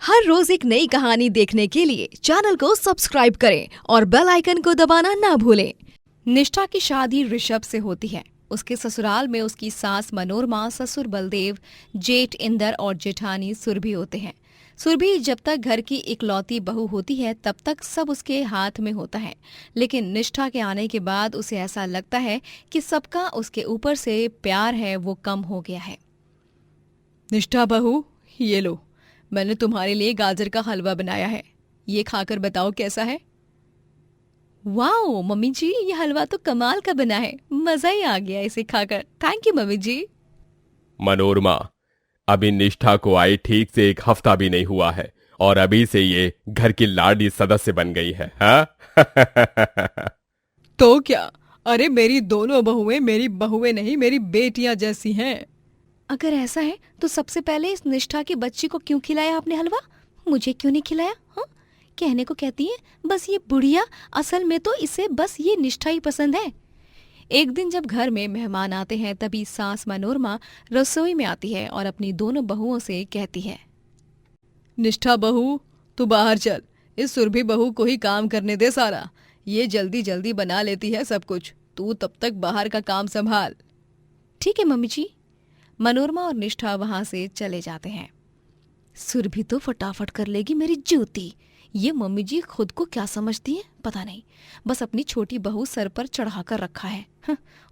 हर रोज एक नई कहानी देखने के लिए चैनल को सब्सक्राइब करें और बेल आइकन को दबाना ना भूलें। निष्ठा की शादी ऋषभ से होती है। उसके ससुराल में उसकी सास मनोरमा, ससुर बलदेव, जेठ इंदर और जेठानी सुरभि होते हैं। सुरभि जब तक घर की इकलौती बहू होती है तब तक सब उसके हाथ में होता है, लेकिन निष्ठा के आने के बाद उसे ऐसा लगता है कि सबका उसके ऊपर से प्यार है वो कम हो गया है। निष्ठा बहू, ये लो, मैंने तुम्हारे लिए गाजर का हलवा बनाया है, ये खाकर बताओ कैसा है। वाओ मम्मी जी, ये हलवा तो कमाल का बना है, मजा ही आ गया इसे खाकर। थैंक यू मम्मी जी। मनोरमा, अभी निष्ठा को आए ठीक से 1 हफ्ता भी नहीं हुआ है और अभी से ये घर की लाडली सदस्य बन गई है। हाँ? तो क्या, अरे मेरी दोनों बहुएं मेरी बहुएं नहीं, मेरी बेटियां जैसी हैं। अगर ऐसा है तो सबसे पहले इस निष्ठा की बच्ची को क्यों खिलाया आपने हलवा? मुझे क्यों नहीं खिलाया? हाँ, कहने को कहती है बस ये बुढ़िया, असल में तो इसे बस ये निष्ठा ही पसंद है। एक दिन जब घर में मेहमान आते हैं तभी सास मनोरमा रसोई में आती है और अपनी दोनों बहुओं से कहती है, निष्ठा बहू, तू बाहर चल, इस सुरभि बहू को ही काम करने दे सारा, ये जल्दी जल्दी बना लेती है सब कुछ, तू तब तक बाहर का काम संभाल। ठीक है मम्मी जी। मनोरमा और निष्ठा वहां से चले जाते हैं। सुरभि तो फटाफट कर लेगी मेरी जूती। ये मम्मी जी खुद को क्या समझती हैं पता नहीं, बस अपनी छोटी बहू सर पर चढ़ाकर रखा है।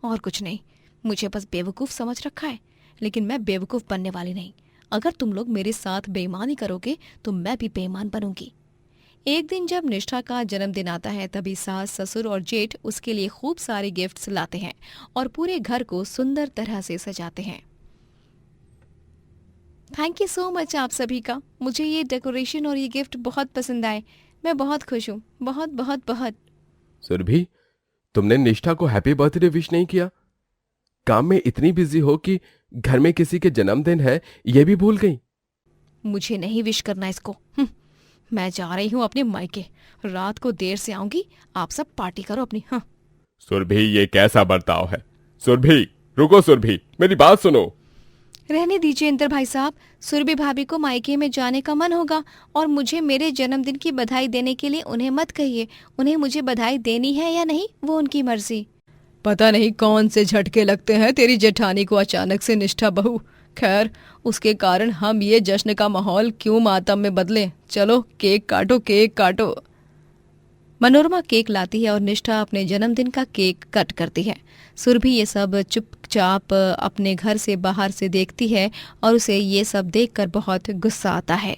और कुछ नहीं, मुझे बस बेवकूफ समझ रखा है, लेकिन मैं बेवकूफ बनने वाली नहीं। अगर तुम लोग मेरे साथ बेईमानी करोगे तो मैं भी बेईमान बनूंगी। एक दिन जब निष्ठा का जन्मदिन आता है तभी सास, ससुर और जेठ उसके लिए खूब सारे गिफ्ट्स लाते हैं और पूरे घर को सुंदर तरह से सजाते हैं। थैंक यू सो मच आप सभी का, मुझे ये डेकोरेशन और ये गिफ्ट बहुत पसंद आए, मैं बहुत खुश हूँ, बहुत बहुत बहुत। सुरभि, तुमने निष्ठा को हैप्पी बर्थडे विश नहीं किया? काम में इतनी बिजी हो कि घर में किसी के जन्मदिन है ये भी भूल गई। मुझे नहीं विश करना इसको। मैं जा रही हूँ अपने मायके, रात को देर से आऊंगी, आप सब पार्टी करो अपनी। हाँ। सुरभि, ये कैसा बर्ताव है? सुरभि, रुको सुरभि, मेरी बात सुनो। रहने दीजिए इंदर भाई साहब, सुरभि भाभी को मायके में जाने का मन होगा और मुझे मेरे जन्मदिन की बधाई देने के लिए उन्हें मत कहिए। उन्हें मुझे बधाई देनी है या नहीं वो उनकी मर्जी। पता नहीं कौन से झटके लगते हैं तेरी जेठानी को अचानक से निष्ठा बहू। खैर, उसके कारण हम ये जश्न का माहौल क्यों मातम में बदले। चलो केक काटो, केक काटो। मनोरमा केक लाती है और निष्ठा अपने जन्मदिन का केक कट करती है। सुरभि ये सब चुपचाप अपने घर से बाहर से देखती है और उसे ये सब देखकर बहुत गुस्सा आता है।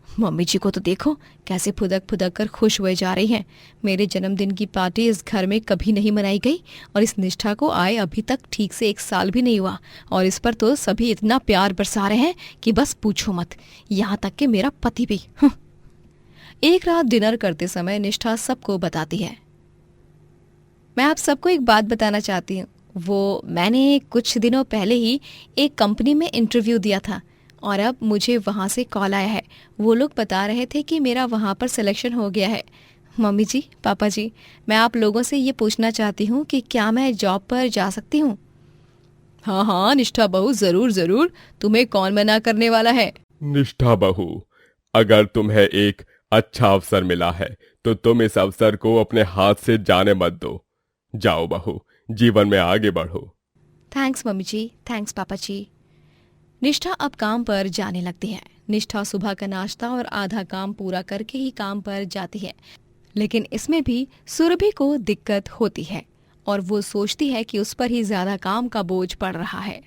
मम्मी जी को तो देखो कैसे फुदक फुदक कर खुश हुए जा रही हैं। मेरे जन्मदिन की पार्टी इस घर में कभी नहीं मनाई गई और इस निष्ठा को आए अभी तक ठीक से 1 साल भी नहीं हुआ और इस पर तो सभी इतना प्यार बरसा रहे हैं कि बस पूछो मत, यहाँ तक कि मेरा पति भी। एक रात डिनर करते समय निष्ठा सबको बताती है, मैं आप सबको एक बात बताना चाहती हूँ। वो मैंने कुछ दिनों पहले ही एक कंपनी में इंटरव्यू दिया था और अब मुझे वहाँ से कॉल आया है। वो लोग बता रहे थे कि मेरा वहाँ पर सिलेक्शन हो गया है। मम्मी जी, पापा जी, मैं आप लोगों से ये पूछना चाहती हूँ कि क्या मैं जॉब पर जा सकती हूँ? हाँ हाँ निष्ठा बहू, जरूर जरूर, तुम्हें कौन मना करने वाला है। निष्ठा बहू, अगर तुम्हें एक अच्छा अवसर मिला है तो तुम इस अवसर को अपने हाथ से जाने मत दो। जाओ बहू, जीवन में आगे बढ़ो। थैंक्स मम्मी जी, थैंक्स पापा जी। निष्ठा अब काम पर जाने लगती है। निष्ठा सुबह का नाश्ता और आधा काम पूरा करके ही काम पर जाती है, लेकिन इसमें भी सुरभि को दिक्कत होती है और वो सोचती है कि उस पर ही ज्यादा काम का बोझ पड़ रहा है।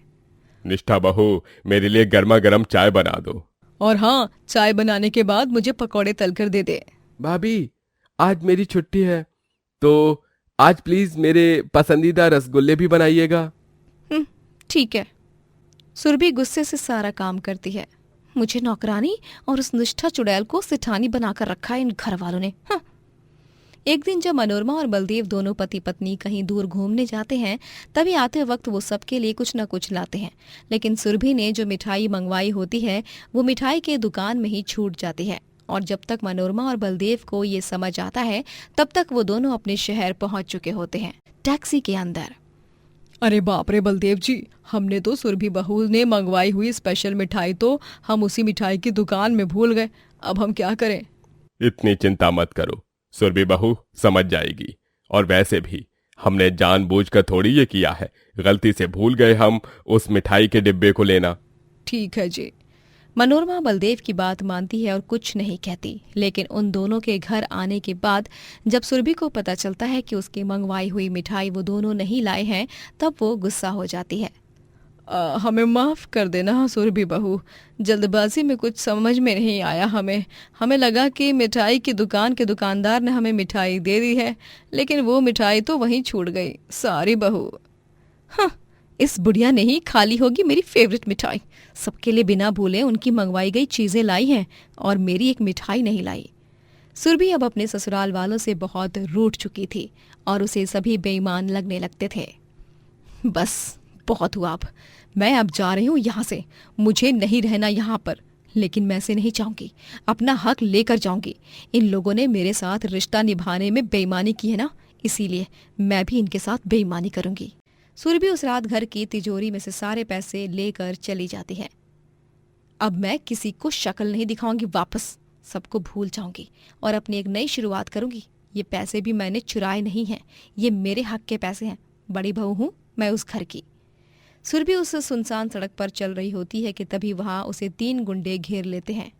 निष्ठा बहू, मेरे लिए गर्मा गर्म चाय बना दो। और हाँ, चाय बनाने के बाद मुझे पकौड़े तलकर दे दे। भाभी, आज मेरी छुट्टी है तो आज प्लीज मेरे पसंदीदा रसगुल्ले भी बनाइएगा। ठीक है। सुरभि गुस्से से सारा काम करती है। मुझे नौकरानी और उस निष्ठा चुड़ैल को सिठानी बनाकर रखा है इन घर वालों ने। एक दिन जब मनोरमा और बलदेव दोनों पति पत्नी कहीं दूर घूमने जाते हैं तभी आते वक्त वो सबके लिए कुछ न कुछ लाते हैं, लेकिन सुरभि ने जो मिठाई मंगवाई होती है वो मिठाई के दुकान में ही छूट जाती है और जब तक मनोरमा और बलदेव को ये समझ आता है तब तक वो दोनों अपने शहर पहुंच चुके होते हैं। टैक्सी के अंदर अरे बाप रे बलदेव जी, हमने तो सुरभि बहू ने मंगवाई हुई स्पेशल मिठाई तो हम उसी मिठाई की दुकान में भूल गए। अब हम क्या करें? इतनी चिंता मत करो, सुरभि बहू समझ जाएगी। और वैसे भी हमने जानबूझकर थोड़ी ये किया है, गलती से भूल गए हम उस मिठाई के डिब्बे को लेना। ठीक है जी। मनोरमा बलदेव की बात मानती है और कुछ नहीं कहती। लेकिन उन दोनों के घर आने के बाद जब सुरभि को पता चलता है कि उसकी मंगवाई हुई मिठाई वो दोनों नहीं लाए हैं, तब वो गुस्सा हो जाती है। हमें माफ़ कर देना सुरभि बहू, जल्दबाजी में कुछ समझ में नहीं आया। हमें लगा कि मिठाई की दुकान के दुकानदार ने हमें मिठाई दे दी है, लेकिन वो मिठाई तो वहीं छूट गई। सॉरी बहू। हाँ, इस बुढ़िया ने ही खाली होगी मेरी फेवरेट मिठाई। सबके लिए बिना भूले उनकी मंगवाई गई चीजें लाई हैं और मेरी एक मिठाई नहीं लाई। सुरभि अब अपने ससुराल वालों से बहुत रूठ चुकी थी और उसे सभी बेईमान लगने लगते थे। बस बहुत हुआ, अब मैं अब जा रही हूँ यहाँ से। मुझे नहीं रहना यहाँ पर, लेकिन मैं ऐसे नहीं चाहूंगी। अपना हक लेकर जाऊंगी। इन लोगों ने मेरे साथ रिश्ता निभाने में बेईमानी की है ना, इसीलिए मैं भी इनके साथ बेईमानी करूंगी। सुरभि उस रात घर की तिजोरी में से सारे पैसे लेकर चली जाती है। अब मैं किसी को शक्ल नहीं दिखाऊंगी, वापस सबको भूल जाऊंगी और अपनी एक नई शुरुआत करूंगी। ये पैसे भी मैंने चुराए नहीं हैं, ये मेरे हक के पैसे हैं। बड़ी बहू हूं मैं उस घर की। सुरभि उस सुनसान सड़क पर चल रही होती है कि तभी वहां उसे 3 गुंडे घेर लेते हैं।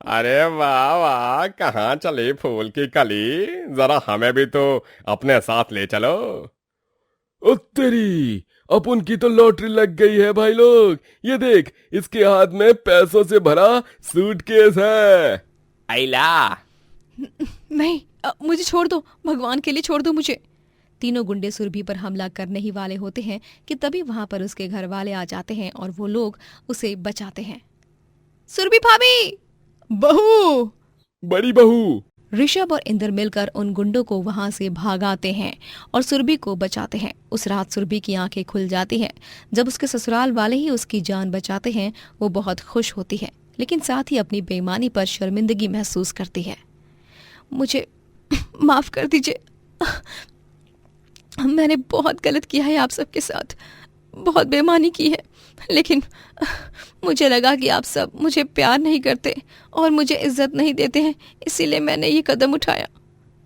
अरे वाह वाह, कहाँ चले फूल की कली, जरा हमें भी तो अपने साथ ले चलो। ओ तेरी, अब उनकी तो लॉटरी लग गई है भाई लोग। ये देख, इसके हाथ में पैसों से भरा सूटकेस है। आइला। नहीं, मुझे छोड़ दो, भगवान के लिए छोड़ दो मुझे। तीनों गुंडे सुरभि पर हमला करने ही वाले होते हैं कि तभी वहां पर उसके घर वाले आ जाते हैं और वो लोग उसे बचाते हैं। सुरभि भाभी! बहू! बड़ी बहू! ऋषभ और इंद्र मिलकर उन गुंडों को वहां से भागाते हैं और सुरभि को बचाते हैं। उस रात सुरभि की आंखें खुल जाती हैं। जब उसके ससुराल वाले ही उसकी जान बचाते हैं, वो बहुत खुश होती है, लेकिन साथ ही अपनी बेईमानी पर शर्मिंदगी महसूस करती है। मुझे माफ कर दीजिए, मैंने बहुत गलत किया है आप सबके साथ, बहुत बेईमानी की है। लेकिन मुझे लगा कि आप सब मुझे प्यार नहीं करते और मुझे इज्जत नहीं देते हैं, इसीलिए मैंने ये कदम उठाया।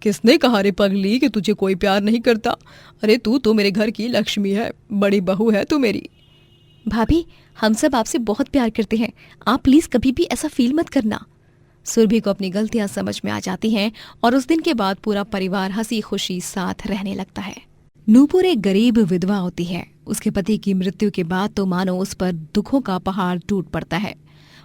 किसने कहा रे पगली कि तुझे कोई प्यार नहीं करता? अरे तू तो मेरे घर की लक्ष्मी है, बड़ी बहू है तू मेरी। भाभी, हम सब आपसे बहुत प्यार करते हैं, आप प्लीज कभी भी ऐसा फील मत करना। सुरभि को अपनी गलतियां समझ में आ जाती हैं और उस दिन के बाद पूरा परिवार हंसी खुशी साथ रहने लगता है। नूपुर एक गरीब विधवा होती है। उसके पति की मृत्यु के बाद तो मानो उस पर दुखों का पहाड़ टूट पड़ता है।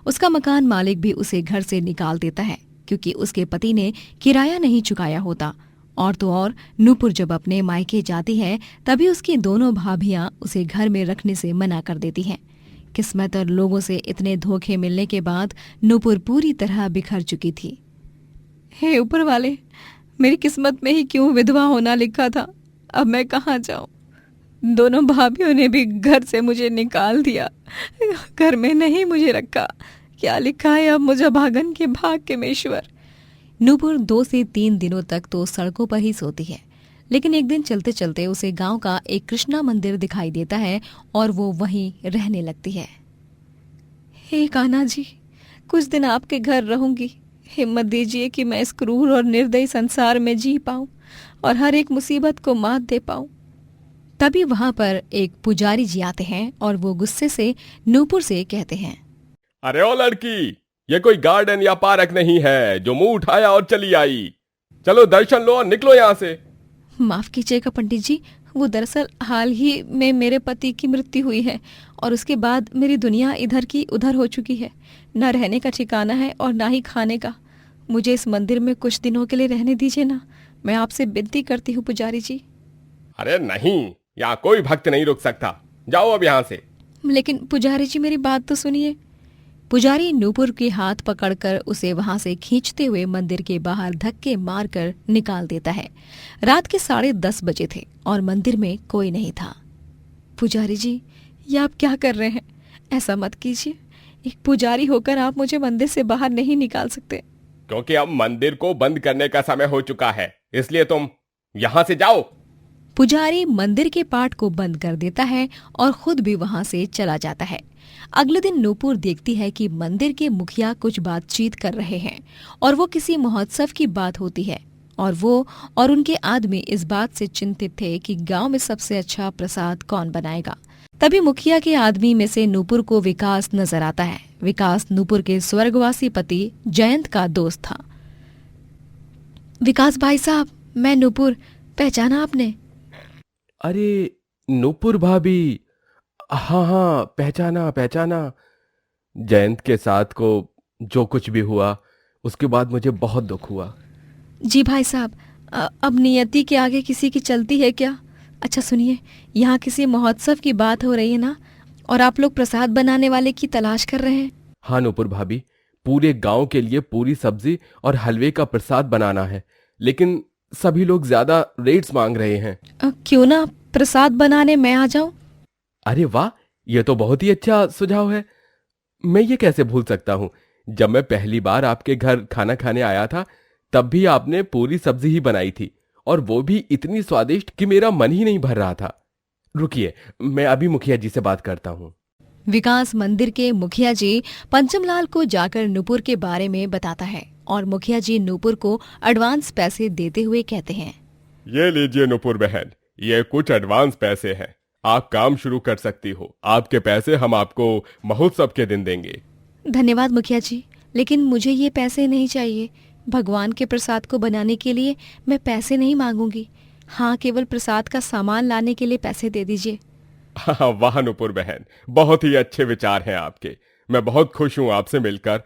उसका मकान मालिक भी उसे घर से निकाल देता है क्योंकि उसके पति ने किराया नहीं चुकाया होता। और तो और नूपुर जब अपने मायके जाती है तभी उसकी दोनों भाभियां उसे घर में रखने से मना कर देती हैं। किस्मत और लोगों से इतने धोखे मिलने के बाद नूपुर पूरी तरह बिखर चुकी थी। हे ऊपर वाले, मेरी किस्मत में ही क्यों विधवा होना लिखा था? अब मैं कहाँ जाऊं? दोनों भाभियों ने भी घर से मुझे निकाल दिया, घर में नहीं मुझे रखा। क्या लिखा है अब मुझे भागन के भाग के मेश्वर। नूपुर 2 से 3 दिनों तक तो सड़कों पर ही सोती है, लेकिन एक दिन चलते चलते उसे गांव का एक कृष्णा मंदिर दिखाई देता है और वो वहीं रहने लगती है। हे कान्हा जी, कुछ दिन आपके घर रहूंगी। हिम्मत दीजिए कि मैं इस क्रूर और निर्दयी संसार में जी पाऊं और हर एक मुसीबत को मात दे पाऊं। तभी वहां पर एक पुजारी जी आते हैं और वो गुस्से से नूपुर से कहते हैं, अरे ओ लड़की, ये कोई गार्डन या पार्क नहीं है जो मुंह उठाया और चली आई। चलो दर्शन लो और निकलो यहाँ से। माफ कीजिएगा पंडित जी, वो दरअसल हाल ही में मेरे पति की मृत्यु हुई है और उसके बाद मेरी दुनिया इधर की उधर हो चुकी है। न रहने का ठिकाना है और ना ही खाने का। मुझे इस मंदिर में कुछ दिनों के लिए रहने दीजिए ना, मैं आपसे विनती करती हूँ पुजारी जी। अरे नहीं, यहाँ कोई भक्त नहीं रुक सकता, जाओ अब यहाँ से। लेकिन पुजारी जी मेरी बात तो सुनिए। पुजारी नूपुर के हाथ पकड़कर उसे वहां से खींचते हुए मंदिर के बाहर धक्के मारकर निकाल देता है। रात के 10:30 बजे थे और मंदिर में कोई नहीं था। पुजारी जी, ये आप क्या कर रहे हैं? ऐसा मत कीजिए। एक पुजारी होकर आप मुझे मंदिर से बाहर नहीं निकाल सकते। क्योंकि अब मंदिर को बंद करने का समय हो चुका है, इसलिए तुम यहाँ से जाओ। पुजारी मंदिर के पाट को बंद कर देता है और खुद भी वहां से चला जाता है। अगले दिन नूपुर देखती है कि मंदिर के मुखिया कुछ बातचीत कर रहे हैं और वो किसी महोत्सव की बात होती है और वो और उनके आदमी इस बात से चिंतित थे कि गांव में सबसे अच्छा प्रसाद कौन बनाएगा। तभी मुखिया के आदमी में से नूपुर को विकास नजर आता है। विकास नूपुर के स्वर्गवासी पति जयंत का दोस्त था। विकास भाई साहब, मैं नूपुर, पहचाना आपने? अरे नूपुर भाभी, हाँ हाँ, पहचाना पहचाना। जयंत के साथ को जो कुछ भी हुआ उसके बाद मुझे बहुत दुख हुआ। जी भाई साहब, अब नियति के आगे किसी की चलती है क्या? अच्छा सुनिए, यहाँ किसी महोत्सव की बात हो रही है ना, और आप लोग प्रसाद बनाने वाले की तलाश कर रहे हैं? हाँ नूपुर भाभी, पूरे गांव के लिए पूरी सब्जी और हलवे का प्रसाद बनाना है, लेकिन सभी लोग ज्यादा रेट्स मांग रहे हैं। क्यों ना प्रसाद बनाने मैं आ जाऊं? अरे वाह, ये तो बहुत ही अच्छा सुझाव है। मैं ये कैसे भूल सकता हूँ। जब मैं पहली बार आपके घर खाना खाने आया था तब भी आपने पूरी सब्जी ही बनाई थी, और वो भी इतनी स्वादिष्ट कि मेरा मन ही नहीं भर रहा था। रुकिए, मैं अभी मुखिया जी से बात करता हूँ। विकास मंदिर के मुखिया जी पंचमलाल को जाकर नूपुर के बारे में बताता है और मुखिया जी नूपुर को एडवांस पैसे देते हुए कहते हैं, ये लीजिए नूपुर बहन, ये कुछ एडवांस पैसे हैं। आप काम शुरू कर सकती हो। आपके पैसे हम आपको महोत्सव के दिन देंगे। धन्यवाद मुखिया जी, लेकिन मुझे ये पैसे नहीं चाहिए। भगवान के प्रसाद को बनाने के लिए मैं पैसे नहीं मांगूंगी। हाँ, केवल प्रसाद का सामान लाने के लिए पैसे दे दीजिए। हाँ, वाह नूपुर बहन, बहुत ही अच्छे विचार हैं आपके। मैं बहुत खुश हूँ आपसे मिलकर।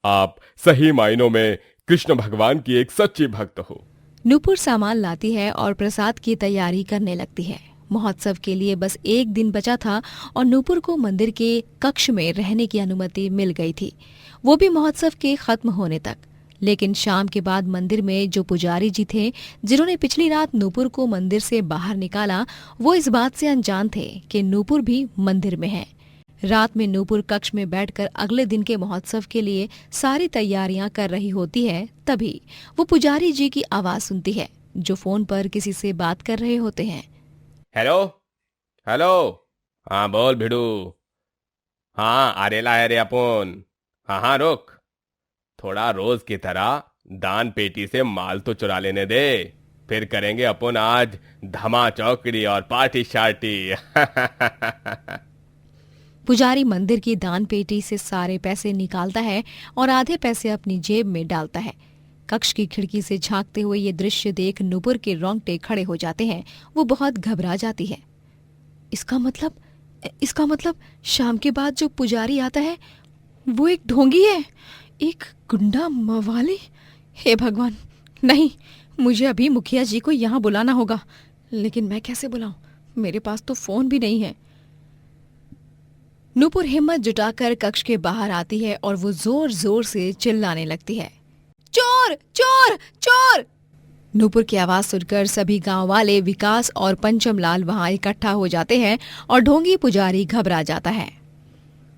आप सही मायनों में कृष्ण भगवान की एक सच्ची भक्त हो। नूपुर सामान लाती है और प्रसाद की तैयारी करने लगती है। महोत्सव के लिए बस एक दिन बचा था और नूपुर को मंदिर के कक्ष में रहने की अनुमति मिल गई थी, वो भी महोत्सव के खत्म होने तक। लेकिन शाम के बाद मंदिर में जो पुजारी जी थे, जिन्होंने पिछली रात नूपुर को मंदिर से बाहर निकाला, वो इस बात से अनजान थे कि नूपुर भी मंदिर में है। रात में नूपुर कक्ष में बैठकर अगले दिन के महोत्सव के लिए सारी तैयारियां कर रही होती है। तभी वो पुजारी जी की आवाज सुनती है, जो फोन पर किसी से बात कर रहे होते हैं। हेलो हेलो, हाँ बोल भिड़ू। हाँ आरेला है रे अपन। हाँ हाँ रुक, थोड़ा रोज की तरह दान पेटी से माल तो चुरा लेने दे, फिर करेंगे अपन आज धमा चौकड़ी और पार्टी शार्टी। पुजारी मंदिर की दान पेटी से सारे पैसे निकालता है और आधे पैसे अपनी जेब में डालता है। कक्ष की खिड़की से झांकते हुए ये दृश्य देख नूपुर के रोंगटे खड़े हो जाते हैं। वो बहुत घबरा जाती है। इसका मतलब शाम के बाद जो पुजारी आता है वो एक ढोंगी है, एक गुंडा मवाली। हे भगवान, नहीं, मुझे अभी मुखिया जी को यहाँ बुलाना होगा। लेकिन मैं कैसे बुलाऊं? मेरे पास तो फोन भी नहीं है। नूपुर हिम्मत जुटाकर कक्ष के बाहर आती है और वो जोर जोर से चिल्लाने लगती है, चोर चोर चोर। नूपुर की आवाज सुनकर सभी गांव वाले, विकास और पंचमलाल वहां इकट्ठा हो जाते हैं और ढोंगी पुजारी घबरा जाता है।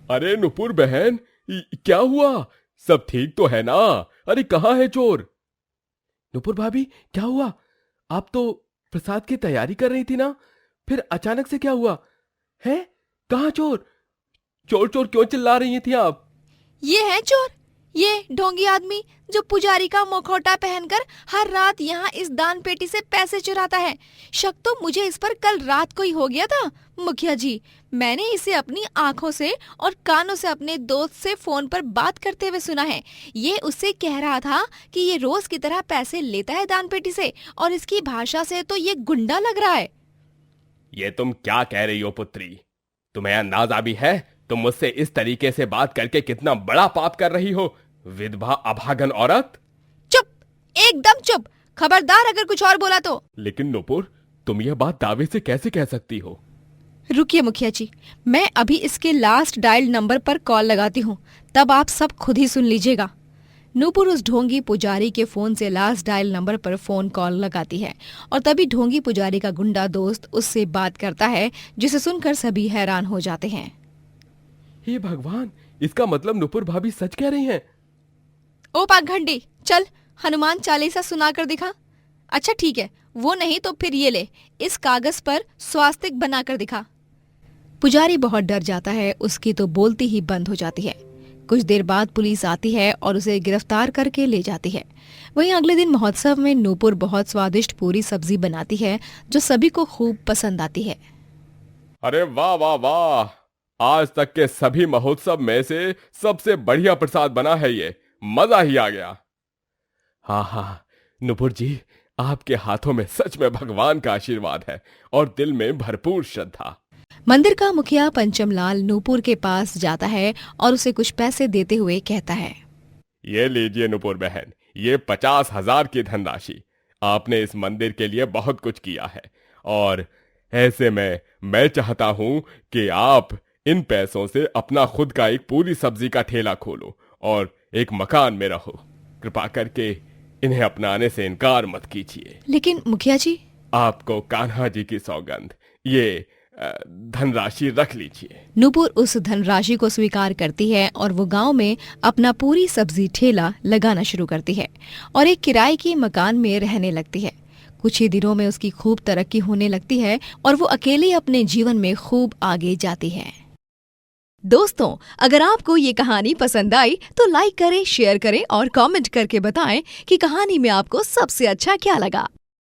अरे नूपुर बहन, क्या हुआ? सब ठीक तो है ना? अरे कहाँ है चोर? नूपुर भाभी, क्या हुआ? आप तो प्रसाद की तैयारी कर रही थी ना, फिर अचानक से क्या हुआ है? कहाँ चोर? चोर चोर क्यों चिल्ला रही थी आप? ये है चोर, ये ढोंगी आदमी जो पुजारी का मुखौटा पहनकर हर रात यहाँ इस दान पेटी से पैसे चुराता है। शक तो मुझे इस पर कल रात को ही हो गया था मुखिया जी। मैंने इसे अपनी आंखों से और कानों से अपने दोस्त से फोन पर बात करते हुए सुना है। ये उससे कह रहा था कि ये रोज की तरह पैसे लेता है दान पेटी से, और इसकी भाषा से तो ये गुंडा लग रहा है। ये तुम क्या कह रही हो पुत्री? तुम्हें अंदाजा भी है तुम मुझसे इस तरीके से बात करके कितना बड़ा पाप कर रही हो, विधवा अभागन औरत? चुप, एकदम चुप। खबरदार अगर कुछ और बोला तो। लेकिन नूपुर, तुम यह बात दावे से कैसे कह सकती हो? रुकिए मुखिया जी, मैं अभी इसके लास्ट डायल नंबर पर कॉल लगाती हूँ, तब आप सब खुद ही सुन लीजिएगा। नूपुर उस ढोंगी पुजारी के फोन से लास्ट डायल नंबर पर फोन कॉल लगाती है और तभी ढोंगी पुजारी का गुंडा दोस्त उससे बात करता है, जिसे सुनकर सभी हैरान हो जाते हैं। हे भगवान, इसका मतलब नूपुर भाभी सच कह रही हैं। ओ पाखंडी, चल हनुमान चालीसा सुना कर दिखा। अच्छा ठीक है, वो नहीं तो फिर ये ले, इस कागज पर स्वास्तिक बनाकर दिखा। पुजारी बहुत डर जाता है, उसकी तो बोलती ही बंद हो जाती है। कुछ देर बाद पुलिस आती है और उसे गिरफ्तार करके ले जाती है। वहीं अगले दिन महोत्सव में नूपुर बहुत स्वादिष्ट पूरी सब्जी बनाती है जो सभी को खूब पसंद आती है। अरे वाह वाह वाह, आज तक के सभी महोत्सव में से सबसे बढ़िया प्रसाद बना है ये, मजा ही आ गया। हाँ हाँ नुपुर जी, आपके हाथों में सच में भगवान का आशीर्वाद है और दिल में भरपूर श्रद्धा। मंदिर का मुखिया पंचमलाल नूपुर के पास जाता है और उसे कुछ पैसे देते हुए कहता है, ये लीजिए नुपुर बहन, ये 50,000 की धनराशि। आपने इस मंदिर के लिए बहुत कुछ किया है और ऐसे में मैं चाहता हूं कि आप इन पैसों से अपना खुद का एक पूरी सब्जी का ठेला खोलो और एक मकान में रहो। कृपा करके इन्हें अपनाने से इनकार मत कीजिए। लेकिन मुखिया जी। आपको कान्हा जी की सौगंध, ये धनराशि रख लीजिए। नूपुर उस धनराशि को स्वीकार करती है और वो गांव में अपना पूरी सब्जी ठेला लगाना शुरू करती है और एक किराए के मकान में रहने लगती है। कुछ ही दिनों में उसकी खूब तरक्की होने लगती है और वो अकेले अपने जीवन में खूब आगे जाती है। दोस्तों, अगर आपको ये कहानी पसंद आई तो लाइक करें, शेयर करें और कमेंट करके बताएं कि कहानी में आपको सबसे अच्छा क्या लगा।